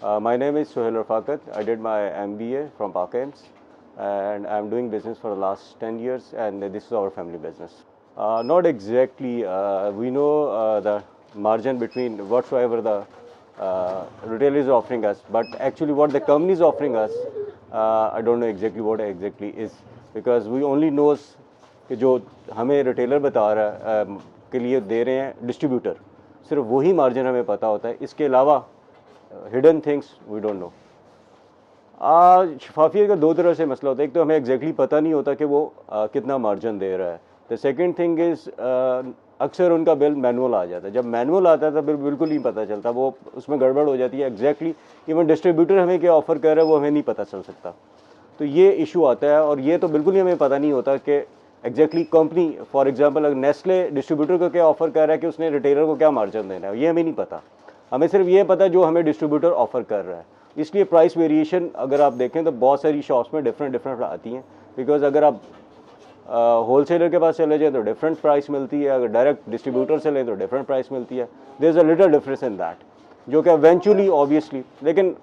My name is Suhail Rafaqat. I did my MBA from Park Ames, and I'm doing business for the last 10 years, and this is our family business. Not exactly. We know the margin between whatsoever the retailer is offering us, but actually what the company is offering us, I don't know exactly what exactly is, because we only knows कि जो हमें retailer बता रहा है के लिए दे रहे हैं डिस्ट्रीब्यूटर, सिर्फ वही मार्जिन हमें पता होता है. इसके अलावा hidden things we don't know. शफाफियत का दो तरह से मसला होता है. एक तो हमें एग्जैक्टली पता नहीं होता कि वो कितना मार्जिन दे रहा है. द सेकेंड थिंग इज़ अक्सर उनका बिल मैनुअल आ जाता है. जब मैनुअल आता है तो फिर बिल्कुल नहीं पता चलता, वो उसमें गड़बड़ हो जाती है. एग्जैक्टली इवन डिस्ट्रीब्यूटर हमें क्या ऑफ़र कर रहा है वो हमें नहीं पता चल सकता. तो ये इशू आता है. और ये तो बिल्कुल ही हमें पता नहीं होता कि एग्जैक्टली कंपनी, फॉर एग्जांपल अगर नेस्ले डिस्ट्रीब्यूटर को क्या ऑफ़र कर रहा है कि उसने रिटेलर को क्या मार्जिन देना है, ये हमें नहीं पता. हमें सिर्फ ये पता जो हमें डिस्ट्रीब्यूटर ऑफ़र कर रहा है. इसलिए प्राइस वेरिएशन अगर आप देखें तो बहुत सारी शॉप्स में डिफरेंट आती हैं. बिकॉज अगर आप होलसेलर के पास चले जाए तो डिफरेंट प्राइस मिलती है, अगर डायरेक्ट डिस्ट्रीब्यूटर से लें तो डिफरेंट प्राइस मिलती है. There is a little difference in that, जो कि इवेंचुअली ऑब्वियसली, लेकिन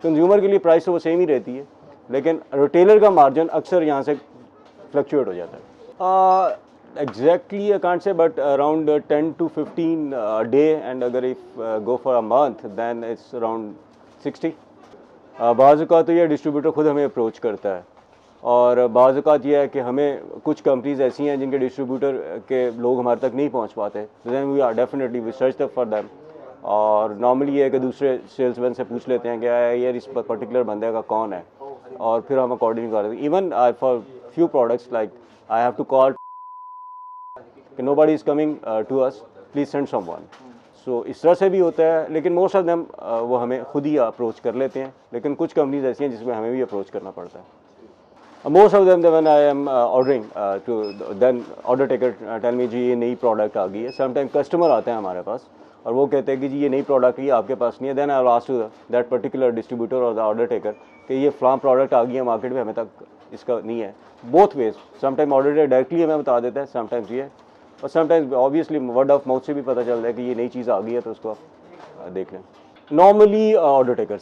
कंज्यूमर के लिए प्राइस तो वो सेम ही रहती है, लेकिन रिटेलर का मार्जिन अक्सर यहाँ से फ्लक्चुएट हो जाता है. Exactly I can't say, but around 10 to 15 a day, and अगर if go for a month then it's around 60. बाज़ औक़ात तो ये डिस्ट्रीब्यूटर खुद हमें अप्रोच करता है, और बाज़ औक़ात ये है कि हमें कुछ कंपनीज़ ऐसी हैं जिनके डिस्ट्रीब्यूटर के लोग हमारे तक नहीं पहुंच पाते. Then we are definitely we search for them. और नॉर्मली ये है कि दूसरे सेल्समैन से पूछ लेते हैं कि यार इस पर्टिकुलर बंदे का कौन है, और फिर हम अकॉर्डिंग कर देते हैं. Even for few products like I have to call कि nobody is coming to us, please send someone. So इस तरह से भी होता है, लेकिन मोस्ट ऑफ देम वो हमें खुद ही अप्रोच कर लेते हैं. लेकिन कुछ कंपनीज ऐसी हैं जिसमें हमें भी अप्रोच करना पड़ता है. Most of them when I am ordering to them order taker tell me जी ये नई प्रोडक्ट आ गई है. समटाइम कस्टमर आते हैं हमारे पास और वो कहते हैं कि जी ये नई प्रोडक्ट है, आपके पास नहीं है. Then I will ask to that particular distributor और द ऑर्डर टेकर कि ये फ्लाम प्रोडक्ट आ गई है मार्केट में, हमें तक इसका नहीं है. Both ways, sometime order taker directly हमें बता देता है, समटाइम्स ये, और sometimes obviously word of mouth से भी पता चलता है कि ये नई चीज़ आ गई है तो उसको आप देख लें. नॉर्मली ऑर्डर टेकर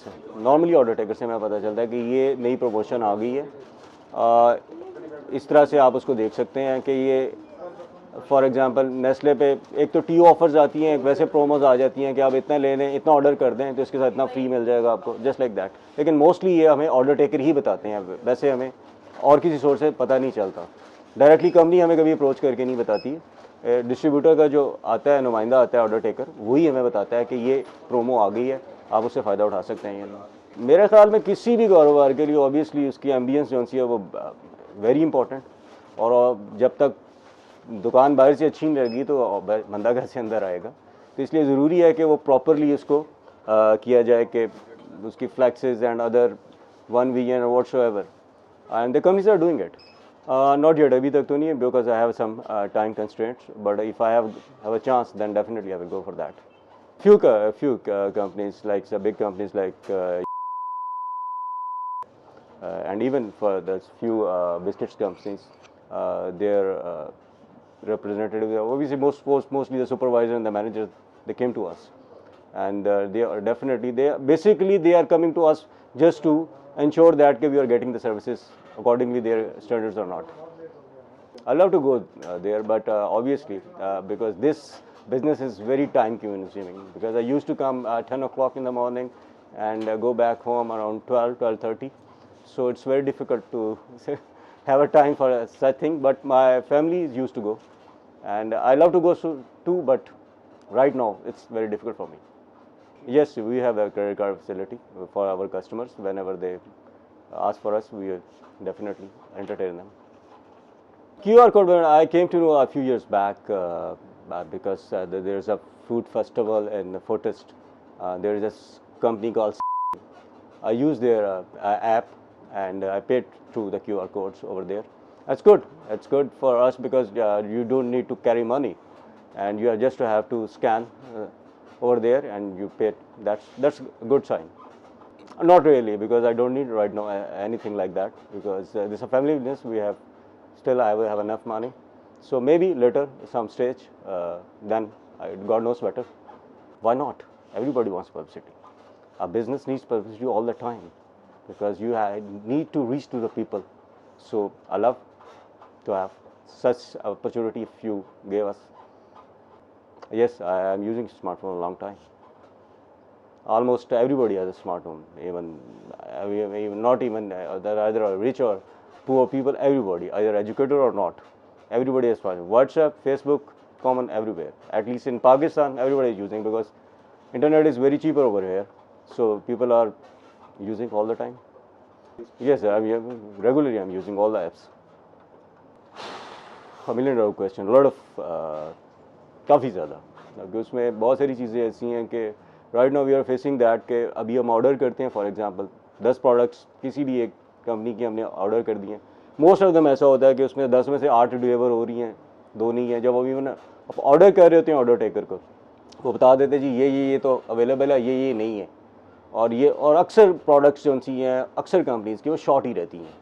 से हमें पता चलता है कि ये नई प्रमोशन आ गई है. इस तरह से आप उसको देख सकते हैं कि ये फॉर एग्जांपल नेस्ले पे एक तो टी ऑफर्स आती हैं, एक वैसे प्रोमोज आ जाती हैं कि आप इतना ले लें, इतना ऑर्डर कर दें तो इसके साथ इतना फ्री मिल जाएगा आपको, जस्ट लाइक दैट. लेकिन मोस्टली ये हमें ऑर्डर टेकर ही बताते हैं. वैसे हमें और किसी सोर्स से पता नहीं चलता. डायरेक्टली कंपनी हमें कभी अप्रोच करके नहीं बताती. डिस्ट्रीब्यूटर का जो आता है, नुमाइंदा आता है ऑर्डर टेकर, वही हमें बताता है कि ये प्रोमो आ गई है, आप उससे फ़ायदा उठा सकते हैं. ये मेरे ख्याल में किसी भी कारोबार के लिए ऑब्वियसली उसकी एम्बियंस जो सी है वो वेरी इंपॉर्टेंट. और जब तक दुकान बाहर से अच्छी नहीं लगेगी तो बंदा घर से अंदर आएगा. तो इसलिए ज़रूरी है कि वो प्रॉपरली उसको किया जाए कि उसकी flexes and other one VN और whatsoever, and the companies are doing it. Not yet, अभी तक तो नहीं है, because I have some time constraints, but if I have a chance then definitely I will go for that. Few companies like big companies like and even for the few biscuits companies, their representatives, obviously mostly the supervisor and the manager, they came to us, and they are definitely, they are coming to us just to ensure that we are getting the services accordingly their standards or not. I love to go there, but obviously because this business is very time consuming, because I used to come at 10 o'clock in the morning and go back home around 12:30. So it's very difficult to have a time for such thing, but my family is used to go, and I love to go too, but right now it's very difficult for me. Yes, we have a credit card facility for our customers. Whenever they ask for us, we definitely entertain them. QR code, I came to know a few years back because there's a food festival in Fortest. There is this company called I use their app, and I paid through the QR codes over there. That's good. It's good for us because you don't need to carry money, and you just have to scan over there and you pay. That's a good sign. Not really, because I don't need right now anything like that, because this is a family business. Still I will have enough money. So maybe later, some stage, then God knows better. Why not? Everybody wants publicity. A business needs publicity all the time because you need to reach to the people. So I love to have such opportunity if you gave us. Yes, I am using smartphone a long time. Almost everybody has a smartphone, even not even they're either rich or poor people, everybody, either educated or not. Everybody has smartphone. WhatsApp, Facebook, common everywhere. At least in Pakistan, everybody is using because internet is very cheaper over here. So people are using all the time. Yes, regularly I'm using all the apps. $1 million question, a lot of काफ़ी ज़्यादा, क्योंकि उसमें बहुत सारी चीज़ें ऐसी हैं कि right now we are facing that कि अभी हम ऑर्डर करते हैं, फॉर एग्जांपल 10 प्रोडक्ट्स किसी भी एक कंपनी की हमने ऑर्डर कर दिए, मोस्ट ऑफ दम ऐसा होता है कि उसमें 10 में से 8 डिलीवर हो रही हैं, 2 नहीं है. जब अभी मैंने ऑर्डर कर रहे होते हैं ऑर्डर टेकर को, वो बता देते जी ये तो अवेलेबल है, ये नहीं है. और अक्सर प्रोडक्ट्स जो सी हैं अक्सर कंपनीज़ की वो शॉर्ट ही रहती हैं.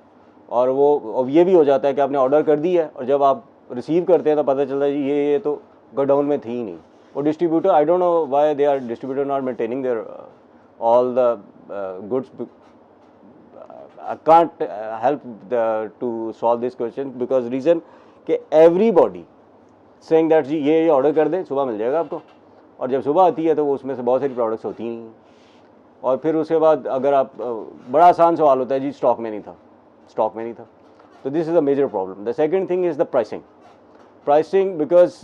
और वो ये भी हो जाता है कि आपने ऑर्डर कर दी है और जब आप रिसीव करते हैं तो पता चलता है जी ये तो गोडाउन में थी ही नहीं. वो distributor, I don't know why they are distributor not maintaining their all the goods. I can't help to solve this question because reason कि एवरीबॉडी सेइंग दैट जी ये ऑर्डर कर दें सुबह मिल जाएगा आपको, और जब सुबह आती है तो वो उसमें से बहुत सारी प्रोडक्ट्स होती ही नहीं. और फिर उसके बाद अगर आप बड़ा आसान सवाल होता है जी स्टॉक में नहीं था. तो this is a major problem. The second thing is the pricing because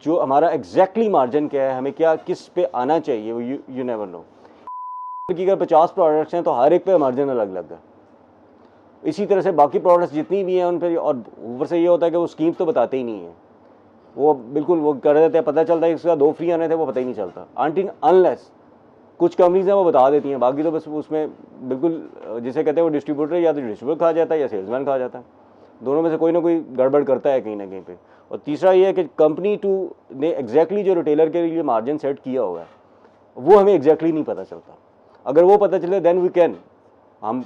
जो हमारा एग्जैक्टली मार्जिन क्या है, हमें क्या किस पे आना चाहिए, वो यू नेवर नो. कि अगर 50 प्रोडक्ट्स हैं तो हर एक पे मार्जिन अलग अलग है. इसी तरह से बाकी प्रोडक्ट्स जितनी भी हैं उन पर, और ऊपर से ये होता है कि वो स्कीम तो बताते ही नहीं हैं. वो बिल्कुल वो कर देते हैं, पता चलता है इसका 2 फ्री आने थे वो पता ही नहीं चलता. अनलेस कुछ कंपनीज हैं वो बता देती हैं, बाकी तो बस उसमें बिल्कुल जिसे कहते हैं वो डिस्ट्रीब्यूटर या तो डिस्ट्रीब्यूटर खा जाता है या सेल्समैन खा जाता है. दोनों में से कोई ना कोई गड़बड़ करता है कहीं ना कहीं पे. और तीसरा ये है कि कंपनी टू ने एग्जैक्टली जो रिटेलर के लिए मार्जिन सेट किया हुआ है वो हमें एग्जैक्टली नहीं पता चलता. अगर वो पता चले देन वी कैन, हम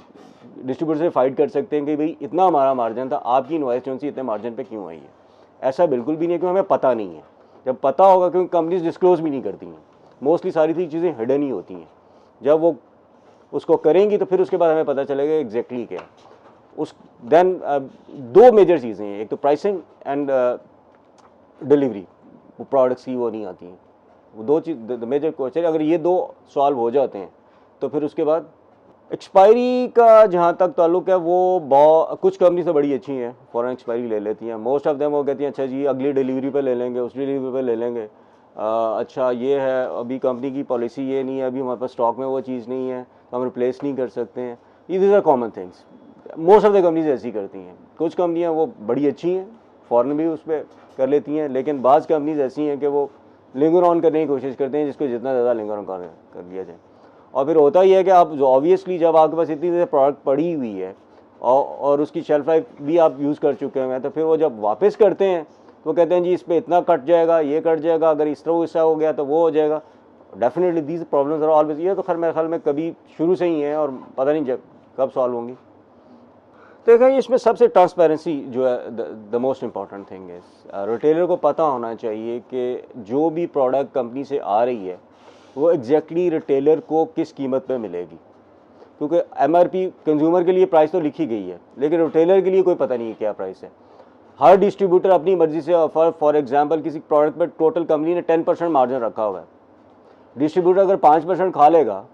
डिस्ट्रीब्यूटर से फाइट कर सकते हैं कि भाई इतना हमारा मार्जिन था, आपकी इनवॉइस जो सी इतने मार्जिन पे क्यों आई है. ऐसा बिल्कुल भी नहीं है कि हमें पता नहीं है. जब पता होगा, क्योंकि कंपनीज डिस्क्लोज भी नहीं करती हैं, मोस्टली सारी थी चीज़ें हिडन ही होती हैं. जब वो उसको करेंगी तो फिर उसके बाद हमें पता चलेगा एग्जैक्टली क्या उस. देन 2 मेजर चीज़ें हैं, एक तो प्राइसिंग एंड डिलीवरी. वो प्रोडक्ट्स की वो नहीं आती हैं. वो 2 चीज़ द मेजर क्वेश्चन. अगर ये 2 सॉल्व हो जाते हैं तो फिर उसके बाद एक्सपायरी का जहाँ तक ताल्लुक है वो कुछ कंपनी से बड़ी अच्छी हैं, फ़ौरन एक्सपायरी ले लेती हैं. मोस्ट ऑफ देम वो कहती हैं अच्छा जी अगली डिलीवरी पे ले लेंगे, उस डिलीवरी पे ले लेंगे. अच्छा ये है अभी कंपनी की पॉलिसी ये नहीं है, अभी हमारे पास स्टॉक में वो चीज़ नहीं है तो हम रिप्लेस नहीं कर सकते हैं. ये are common things. Most of the companies ऐसी करती हैं. कुछ कंपनियां वो बड़ी अच्छी हैं, फ़ौरन भी उस पर कर लेती हैं, लेकिन बाज़ कंपनीज ऐसी हैं कि वो लिंगर ऑन करने की कोशिश करते हैं, जिसको जितना ज़्यादा लिंगर ऑन कर लिया जाए. और फिर होता ही है कि आप जो ऑब्वियसली जब आपके पास इतनी ज़्यादा प्रोडक्ट पड़ी हुई है और उसकी शेल्फ लाइफ भी आप यूज़ कर चुके हैं, तो फिर वो जब वापस करते हैं तो कहते हैं जी इस पर इतना कट जाएगा, ये कट जाएगा, अगर इस तरह ऐसा हो गया तो वो हो जाएगा. Definitely these problems are always. ये तो खैर मेरे ख्याल में कभी शुरू से ही है और पता नहीं कब सॉल्व होंगी. तो देखिए इसमें सबसे ट्रांसपेरेंसी जो है द मोस्ट इम्पॉर्टेंट थिंग है. रिटेलर को पता होना चाहिए कि जो भी प्रोडक्ट कंपनी से आ रही है वो एग्जैक्टली रिटेलर को किस कीमत पे मिलेगी, क्योंकि MRP कंज्यूमर के लिए प्राइस तो लिखी गई है, लेकिन रिटेलर के लिए कोई पता नहीं है क्या प्राइस है. हर डिस्ट्रीब्यूटर अपनी मर्जी से फॉर एग्जांपल किसी प्रोडक्ट पर टोटल कंपनी ने 10% मार्जिन रखा हुआ है. डिस्ट्रीब्यूटर अगर 5% खा लेगा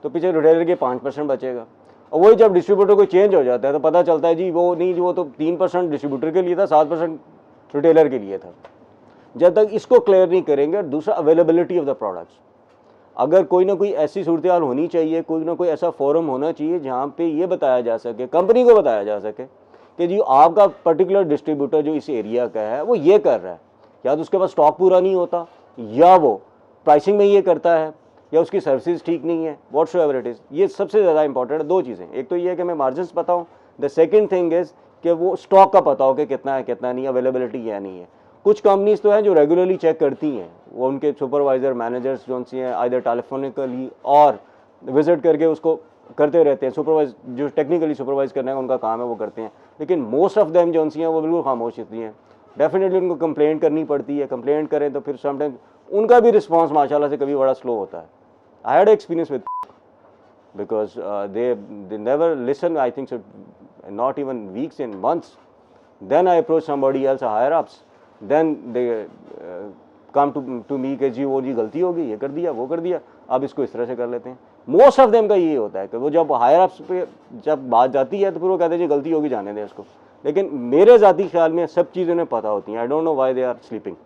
तो पीछे रिटेलर के 5% बचेगा. और वही जब डिस्ट्रीब्यूटर को चेंज हो जाता है तो पता चलता है जी वो नहीं, वो तो 3% डिस्ट्रीब्यूटर के लिए था, 7% रिटेलर के लिए था. जब तक इसको क्लियर नहीं करेंगे. दूसरा अवेलेबिलिटी ऑफ द प्रोडक्ट्स. अगर कोई ना कोई ऐसी सूरत हाल होनी चाहिए, कोई ना कोई ऐसा फोरम होना चाहिए जहाँ पे ये बताया जा सके, कंपनी को बताया जा सके कि जी आपका पर्टिकुलर डिस्ट्रीब्यूटर जो इस एरिया का है वो ये कर रहा है, या तो उसके पास स्टॉक पूरा नहीं होता, या वो प्राइसिंग में ये करता है, या उसकी सर्विसेज ठीक नहीं है, व्हाट्स एवर इट इज़. ये सबसे ज़्यादा इंपॉर्टेंट है. 2 चीज़ें, एक तो ये है कि मैं मार्जिन पता हूँ. द सेकेंड थिंग इज़ कि वो स्टॉक का पता हो कि कितना है कितना नहीं, अवेलेबिलिटी क्या नहीं है. कुछ कंपनीज तो हैं जो रेगुलरली चेक करती हैं, वो उनके सुपरवाइज़र मैनेजर्स जो सी हैं आइदर टेलीफोनिकली और विजिट करके उसको करते रहते हैं. सुपरवाइज जो टेक्निकली सुपरवाइज करने का उनका काम है वो करते हैं. लेकिन मोस्ट ऑफ देम जो सी हैं वो बिल्कुल खामोश होती हैं. डेफिनेटली उनको कंप्लेंट करनी पड़ती है. कंप्लेंट करें तो फिर समटाइम्स उनका भी रिस्पॉन्स माशाल्लाह से कभी बड़ा स्लो होता है. I had experience with because they never listen, I think so, not even weeks and months. Then I approach somebody else, higher ups, then they come to me कि जी वो जी गलती हो गई, ये कर दिया, वो कर दिया, अब इसको इस तरह से कर लेते हैं. मोस्ट ऑफ देम का ये होता है कि वो जब हायर अप्स पे जब बात जाती है तो फिर वो कहते हैं जी गलती होगी, जाने दें इसको. लेकिन मेरे ज़ाती ख्याल में सब चीज़ उन्हें पता होती हैं. I don't know why they are sleeping.